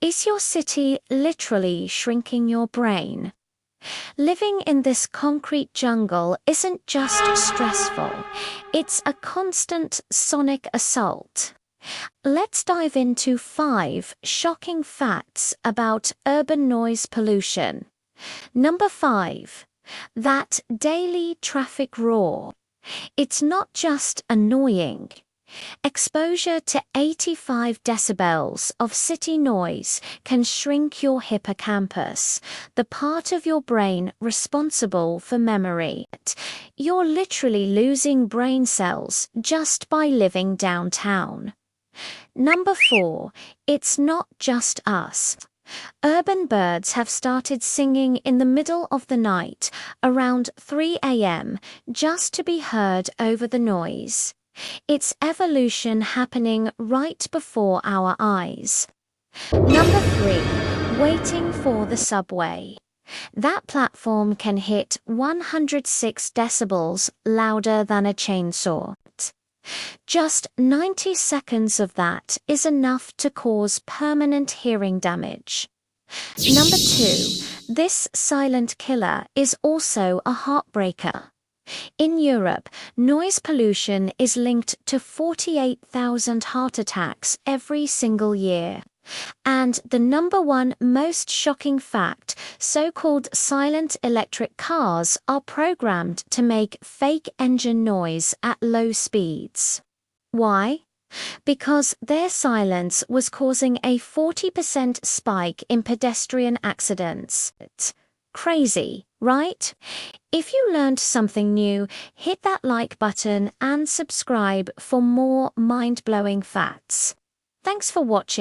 Is your city literally shrinking your brain? Living in this concrete jungle isn't just stressful, it's a constant sonic assault. Let's dive into 5 shocking facts about urban noise pollution. Number 5. That daily traffic roar. It's not just annoying. Exposure to 85 decibels of city noise can shrink your hippocampus, the part of your brain responsible for memory. You're literally losing brain cells just by living downtown. Number 4. It's not just us. Urban birds have started singing in the middle of the night, around 3 a.m., just to be heard over the noise. It's evolution happening right before our eyes. Number 3. Waiting for the subway. That platform can hit 106 decibels louder than a chainsaw. Just 90 seconds of that is enough to cause permanent hearing damage. Number 2. This silent killer is also a heartbreaker. In Europe, noise pollution is linked to 48,000 heart attacks every single year. And the number 1 most shocking fact, so-called silent electric cars are programmed to make fake engine noise at low speeds. Why? Because their silence was causing a 40% spike in pedestrian accidents. Crazy, right? If you learned something new, hit that like button and subscribe for more mind-blowing facts. Thanks for watching.